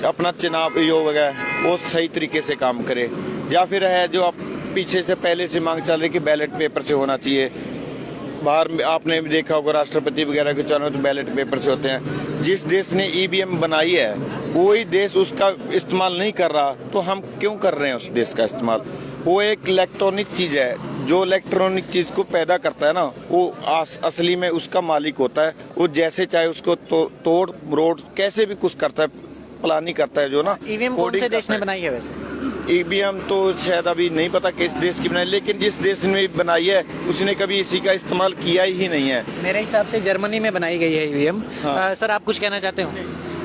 अपना चुनाव योग है वो सही तरीके से काम करे, या फिर है जो आप पीछे से पहले से मांग चल रही कि बैलेट पेपर से होना चाहिए। बाहर में आपने भी देखा होगा राष्ट्रपति वगैरह के चुनाव तो बैलेट पेपर से होते हैं। जिस देश ने ईवीएम बनाई है वही देश उसका इस्तेमाल नहीं कर रहा, तो हम क्यों कर रहे हैं उस देश का इस्तेमाल। वो एक इलेक्ट्रॉनिक चीज़ है, जो इलेक्ट्रॉनिक चीज़ को पैदा करता है ना, वो असली में उसका मालिक होता है। वो जैसे चाहे उसको तोड़ रोड कैसे भी कुछ करता है, प्लानिंग करता है जो ना। ईवीएम कौन से देश ने बनाई है वैसे? ईवीएम तो शायद अभी नहीं पता किस देश की बनाई, लेकिन जिस देश ने बनाई है उसने कभी इसी का इस्तेमाल किया ही नहीं है। मेरे हिसाब से जर्मनी में बनाई गई है ईवीएम। हाँ। सर आप कुछ कहना चाहते हो?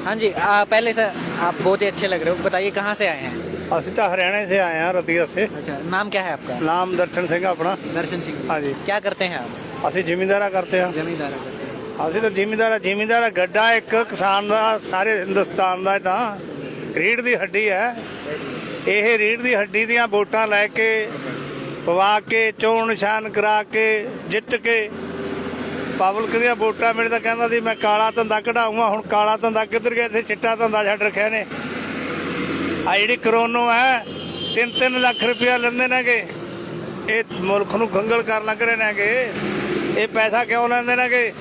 हाँ जी, पहले सर आप बहुत ही अच्छे लग रहे हो, बताइए कहाँ से आए हैं? ਅਸੀਂ ਤਾਂ हरियाणा से आए हैं, रतिया से। अच्छा, नाम क्या है आपका? नाम दर्शन सिंह अपना। दर्शन सिंह। हाँ जी। क्या करते हैं आप? ਅਸੀਂ ਜ਼ਿਮੀਂਦਾਰਾ करते हैं। जमींदारा करते हैं। ਅਸੀਂ ਤਾਂ ਜ਼ਿਮੀਂਦਾਰਾ ਗੱਡਾ ਇੱਕ ਕਿਸਾਨ ਦਾ ਸਾਰੇ ਹਿੰਦੁਸਤਾਨ ਦਾ ਤਾਂ ਰੀੜ੍ਹ ਦੀ ਹੱਡੀ ਹੈ। ਇਹ ਰੀੜ੍ਹ ਦੀ ਹੱਡੀ ਦੀਆਂ ਵੋਟਾਂ ਲੈ ਕੇ ਪਵਾ ਕੇ ਚੋਣ ਨਿਸ਼ਾਨ ਕਰਾ ਕੇ ਜਿੱਤ ਕੇ ਪਬਲਿਕ ਦੀਆਂ ਵੋਟਾਂ ਮੇਰੇ ਤਾਂ ਕਹਿੰਦਾ ਸੀ ਮੈਂ ਕਾਲਾ ਧੰਦਾ ਕਢਾਊਂਗਾ। ਹੁਣ ਕਾਲਾ ਧੰਦਾ ਕਿੱਧਰ ਗਿਆ, ਇੱਥੇ ਚਿੱਟਾ ਧੰਦਾ ਛੱਡ ਰੱਖਿਆ ਨੇ। ਆ ਜਿਹੜੀ ਕਰੋਨੋ ਹੈ 3-3 ਲੱਖ ਰੁਪਇਆ ਲੈਂਦੇ ਨੇਗੇ, ਇਹ ਮੁਲਕ ਨੂੰ ਗੰਗਲ ਕਰਨ ਲੱਗ ਰਹੇ ਨੇਗੇ। ਇਹ ਪੈਸਾ ਕਿਉਂ ਲੈਂਦੇ ਨੇਗੇ?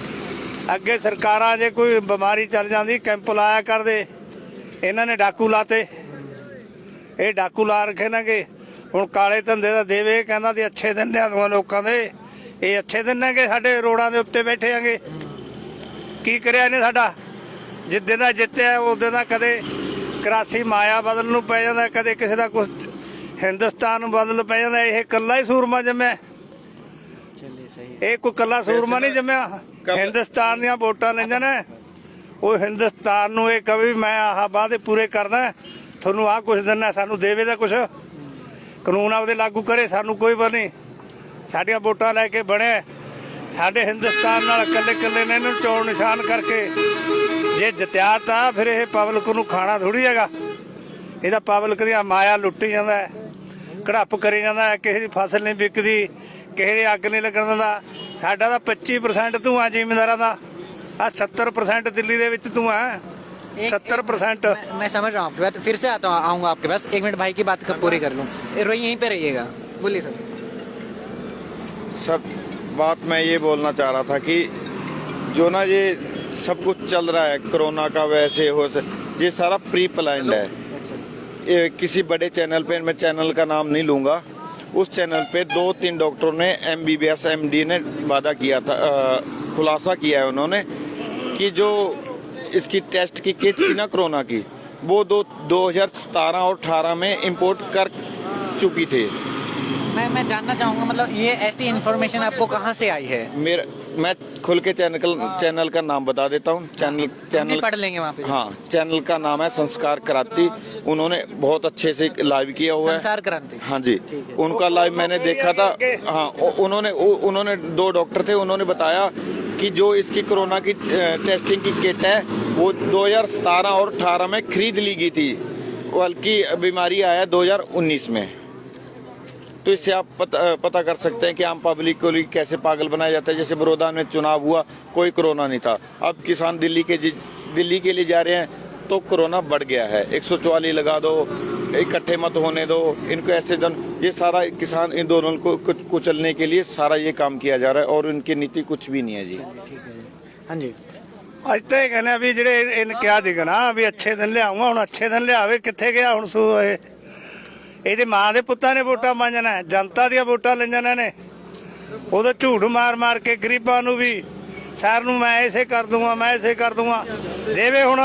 ਅੱਗੇ ਸਰਕਾਰਾਂ ਜੇ ਕੋਈ ਬਿਮਾਰੀ ਚੱਲ ਜਾਂਦੀ ਕੈਂਪ ਲਾਇਆ ਕਰਦੇ, ਇਹਨਾਂ ਨੇ ਡਾਕੂ ਲਾਤੇ। ਇਹ ਡਾਕੂ ਲਾ ਰੱਖੇ ਨੇਗੇ। ਹੁਣ ਕਾਲੇ ਧੰਦੇ ਦਾ ਦੇਵੇ ਕਹਿੰਦਾ ਸੀ ਅੱਛੇ ਦਿਨ ਲਿਆਦੂਆਂ ਲੋਕਾਂ ਦੇ। ਇਹ ਅੱਛੇ ਦਿਨ ਨੇਗੇ, ਸਾਡੇ ਰੋਡਾਂ ਦੇ ਉੱਤੇ ਬੈਠੇ ਆਂਗੇ। ਕੀ ਕਰਿਆ ਇਹਨੇ ਸਾਡਾ? ਜਿੱਦੇ ਦਾ ਜਿੱਤਿਆ ਉਹਦੇ ਦਾ ਕਦੇ ਕਰਾਸੀ ਮਾਇਆ ਬਦਲ ਨੂੰ ਪੈ ਜਾਂਦਾ, ਕਦੇ ਕਿਸੇ ਦਾ ਕੁਝ ਹਿੰਦੁਸਤਾਨ ਨੂੰ ਬਦਲ ਪੈ ਜਾਂਦਾ। ਇਹ ਇਕੱਲਾ ਹੀ ਸੂਰਮਾ ਜੰਮਿਆ। ਇਹ ਕੋਈ ਇਕੱਲਾ ਸੂਰਮਾ ਨਹੀਂ ਜੰਮਿਆ, ਹਿੰਦੁਸਤਾਨ ਦੀਆਂ ਵੋਟਾਂ ਲੈਂਦੇ ਨੇ। ਉਹ ਹਿੰਦੁਸਤਾਨ ਨੂੰ ਇਹ ਕਵੇ ਵੀ ਮੈਂ ਆਹ ਵਾਅਦੇ ਪੂਰੇ ਕਰਦਾ, ਤੁਹਾਨੂੰ ਆਹ ਕੁਛ ਦਿੰਦਾ, ਸਾਨੂੰ ਦੇਵੇ ਦਾ ਕੁਛ ਕਾਨੂੰਨ ਆਪਦੇ ਲਾਗੂ ਕਰੇ, ਸਾਨੂੰ ਕੋਈ ਪਰ ਨਹੀਂ। ਸਾਡੀਆਂ ਵੋਟਾਂ ਲੈ ਕੇ ਬਣੇ ਸਾਡੇ ਹਿੰਦੁਸਤਾਨ ਨਾਲ ਇਕੱਲੇ ਨੇ ਇਹਨੂੰ ਚੋਣ ਨਿਸ਼ਾਨ ਕਰਕੇ ਜੇ ਜਿੱਤਿਆ ਤਾਂ ਫਿਰ ਇਹ ਪਬਲਿਕ ਨੂੰ ਖਾਣਾ ਥੋੜੀ ਹੈਗਾ। ਇਹਦਾ ਪਬਲਿਕ ਦੀਆਂ ਮਾਇਆ ਲੁੱਟੀ ਜਾਂਦਾ, ਘੜੱਪ ਕਰੀ ਜਾਂਦਾ। ਕਿਸੇ ਦੀ ਫਸਲ ਨਹੀਂ ਵਿਕਦੀ, ਕਿਸੇ ਦੀ ਅੱਗ ਨਹੀਂ ਲੱਗਣ ਦਿੰਦਾ। ਸਾਡਾ ਤਾਂ 25% ਧੂੰਆਂ ਜ਼ਿਮੀਂਦਾਰਾਂ ਦਾ, ਆ 70% ਦਿੱਲੀ ਦੇ ਵਿੱਚ ਧੂੰਆਂ, 70%। मैं समझ रहा हूँ आपकी बात, फिर से आऊँगा आपके पास। एक मिनट भाई की बात पूरी कर लूँ, यहीं पे रहिएगा। बोलिए सर। सर बात मैं ये बोलना चाह रहा था कि जो ना ये सब कुछ चल रहा है कोरोना का वैसे हो ये सारा प्री प्लान्ड है। ये किसी बड़े चैनल पे, मैं चैनल का नाम नहीं लूँगा, उस चैनल पे 2-3 डॉक्टरों ने MBBS MD ने वादा किया था, खुलासा किया है उन्होंने कि जो इसकी टेस्ट की किट थी ना कोरोना की, वो 2017 और 18 में इंपोर्ट कर चुकी थी। मैं जानना चाहूँगा मतलब ये ऐसी इन्फॉर्मेशन आपको कहाँ से आई है? मैं खुल के चैनल का नाम बता देता हूँ। चैनल पढ़ लेंगे वहाँ पे। हाँ, चैनल का नाम है संस्कार क्रांति। उन्होंने बहुत अच्छे से लाइव किया हुआ है। संस्कार क्रांति। हाँ जी, उनका लाइव मैंने देखा था। हाँ, उन्होंने 2 डॉक्टर थे, उन्होंने बताया कि जो इसकी कोरोना की टेस्टिंग की किट है वो 2017 और 18 में खरीद ली गई थी, बल्कि बीमारी आया 2019 में। तो इससे आप पता कर सकते हैं कि आम पब्लिक को कैसे पागल बनाया जाता है। जैसे बड़ौदा में चुनाव हुआ, कोई कोरोना नहीं था, अब किसान दिल्ली के लिए जा रहे हैं तो कोरोना बढ़ गया है। 144 लगा दो, इकट्ठे मत होने दो, इनको ऐसे ये सारा किसान इन दोनों को कुचलने के लिए सारा ये काम किया जा रहा है और उनकी नीति कुछ भी नहीं है जी। हाँ जी, ਅੱਜ ਤਾਂ ਇਹ ਕਹਿੰਦੇ ਵੀ ਜਿਹੜੇ ਇਹਨ ਕਿਹਾ ਦਿਖਣਾ ਵੀ ਅੱਛੇ ਦਿਨ ਲਿਆਉਂਗਾ, ਹੁਣ ਅੱਛੇ ਦਿਨ ਲਿਆਵੇ ਕਿੱਥੇ ਗਿਆ ਹੁਣ ਸੂ ਇਹਦੇ ਮਾਂ ਦੇ ਪੁੱਤਾਂ ਨੇ ਵੋਟਾਂ ਮੰਗਣਾ, ਜਨਤਾ ਦੀਆਂ ਵੋਟਾਂ ਲੈਣੀਆਂ ਨੇ। ਉਹਦਾ ਝੂਠ ਮਾਰ ਕੇ ਗਰੀਬਾਂ ਨੂੰ ਵੀ ਸ਼ਹਿਰ ਨੂੰ ਮੈਂ ਐਸੇ ਕਰ ਦੂੰਗਾ, ਮੈਂ ਐਸੇ ਕਰ ਦੂੰਗਾ ਦੇਵੇ। ਹੁਣ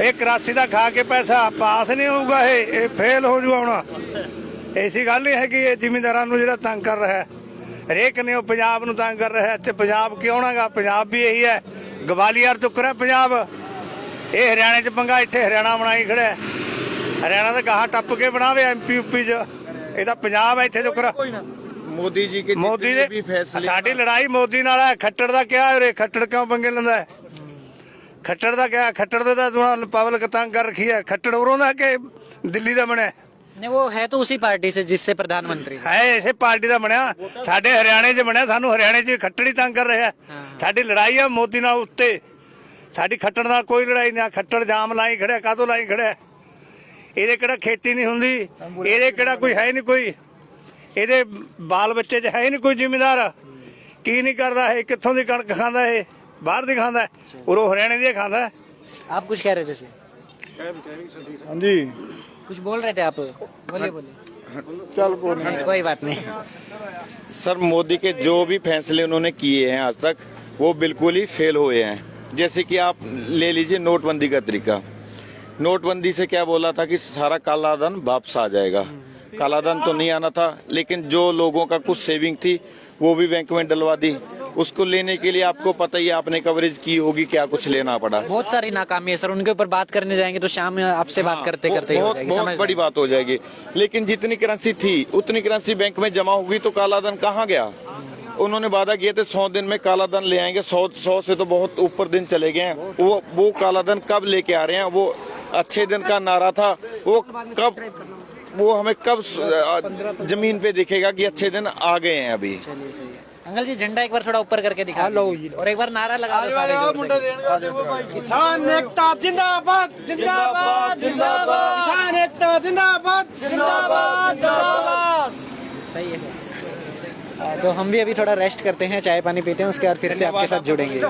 ਇਹ 81 ਦਾ ਖਾ ਕੇ ਪੈਸਾ ਪਾਸ ਨਹੀਂ ਹੋਊਗਾ, ਇਹ ਫੇਲ ਹੋ ਜੂਗਾ। ਹੁਣ ਐਸੀ ਗੱਲ ਨਹੀਂ ਹੈ ਕਿ ਇਹ ਜ਼ਿਮੀਂਦਾਰਾਂ ਨੂੰ ਜਿਹੜਾ ਤੰਗ ਕਰ ਰਿਹਾ ਹੈ, ਹਰੇਕ ਨੇ ਉਹ ਪੰਜਾਬ ਨੂੰ ਤੰਗ ਕਰ ਰਿਹਾ ਹੈ। ਤੇ ਪੰਜਾਬ ਕਿਉਂ ਨਾਗਾ, ਪੰਜਾਬ ਵੀ ਇਹੀ ਹੈ, ਗਵਾਲੀਅਰ ਚੁੱਕ ਰਿਹਾ ਪੰਜਾਬ। ਇਹ ਹਰਿਆਣੇ 'ਚ ਪੰਗਾ, ਇੱਥੇ ਹਰਿਆਣਾ ਬਣਾਈ ਖੜਾ। ਹਰਿਆਣਾ ਤਾਂ ਗਾਹਾਂ ਟੱਪ ਕੇ ਬਣਾਵੇ MP UP 'ਚ, ਇਹ ਤਾਂ ਪੰਜਾਬ ਹੈ ਇੱਥੇ ਚੁੱਕ ਰਿਹਾ। ਮੋਦੀ ਜੀ ਕੇ ਮੋਦੀ ਦੇ ਵੀ ਫੈਸਲੇ, ਸਾਡੀ ਲੜਾਈ ਮੋਦੀ ਨਾਲ ਹੈ। ਖੱਟੜ ਦਾ ਕਿਹਾ ਉਰੇ, ਖੱਟੜ ਕਿਉਂ ਪੰਗੇ ਲੈਂਦਾ ਹੈ? ਖੱਟੜ ਦਾ ਕਿਹਾ, ਖੱਟੜ ਦੇ ਤਾਂ ਪਬਲਿਕ ਤੰਗ ਕਰ ਰੱਖੀ ਹੈ। ਖੱਟੜ ਉਰੋਂ ਦਾ ਕਿ ਦਿੱਲੀ ਦਾ ਬਣਿਆ? नहीं वो है तो उसी पार्टी से जिससे प्रधानमंत्री है। ਹੈ ਇਸੇ ਪਾਰਟੀ ਦਾ ਬਣਿਆ, ਸਾਡੇ ਹਰਿਆਣੇ 'ਚ ਬਣਿਆ। ਸਾਨੂੰ ਹਰਿਆਣੇ 'ਚ ਖੱਟੜ ਹੀ ਤੰਗ ਕਰ ਰਿਹਾ। ਸਾਡੀ ਲੜਾਈ ਆ ਮੋਦੀ ਨਾਲ ਉੱਤੇ, ਸਾਡੀ ਖੱਟੜ ਨਾਲ ਕੋਈ ਲੜਾਈ ਨਹੀਂ। ਖੱਟੜ ਜਾਮ ਲਾਈ ਖੜਿਆ, ਕਾਹਤੋਂ ਲਾਈ ਖੜਿਆ? ਇਹਦੇ ਕਿਹੜਾ ਖੇਤੀ ਨਹੀਂ ਹੁੰਦੀ, ਇਹਦੇ ਕਿਹੜਾ ਕੋਈ ਹੈ ਨਹੀਂ, ਕੋਈ ਇਹਦੇ ਬਾਲ ਬੱਚੇ 'ਚ ਹੈ ਨਹੀਂ ਕੋਈ ਜ਼ਿਮੀਂਦਾਰ। ਕੀ ਨਹੀਂ ਕਰਦਾ ਇਹ? ਕਿੱਥੋਂ ਦੀ ਕਣਕ ਖਾਂਦਾ ਇਹ? ਬਾਹਰ ਦੀ ਖਾਂਦਾ, ਉਰੋਂ ਹਰਿਆਣੇ ਦੀ ਖਾਂਦਾ। आप कुछ कह रहे थे? हाँ जी, कुछ बोल रहे थे आप? बोलिए। चल कोई बात नहीं। सर मोदी के जो भी फैसले उन्होंने किए हैं आज तक वो बिल्कुल ही फेल हुए हैं। जैसे कि आप ले लीजिए नोटबंदी का तरीका। नोटबंदी से क्या बोला था कि सारा काला धन वापस आ जाएगा। काला धन तो नहीं आना था, लेकिन जो लोगों का कुछ सेविंग थी वो भी बैंक में डलवा दी। उसको लेने के लिए आपको पता ही है, आपने कवरेज की होगी, क्या कुछ लेना पड़ा। बहुत सारी नाकामी है सर, उनके ऊपर बात करने जाएंगे तो शाम में आपसे बात करते करते बहुत बड़ी बात हो जाएगी। लेकिन जितनी करेंसी थी उतनी करेंसी बैंक में जमा होगी तो काला धन कहाँ गया? उन्होंने वादा किए थे 100 दिन में काला धन ले आएंगे, 100 से तो बहुत ऊपर दिन चले गए हैं। वो काला धन कब लेके आ रहे हैं? वो अच्छे दिन का नारा था, वो हमें कब जमीन पे दिखेगा कि अच्छे दिन आ गए हैं अभी? अंकल जी झंडा एक बार थोड़ा ऊपर करके दिखा लो और एक बार नारा लगा दो सारे जोर से। किसान एकता जिंदाबाद जिंदाबाद जिंदाबाद, किसान एकता जिंदाबाद जिंदाबाद जिंदाबाद। सही है सर। तो हम भी अभी थोड़ा रेस्ट करते हैं, चाय पानी पीते हैं, उसके बाद फिर से आपके साथ जुड़ेंगे।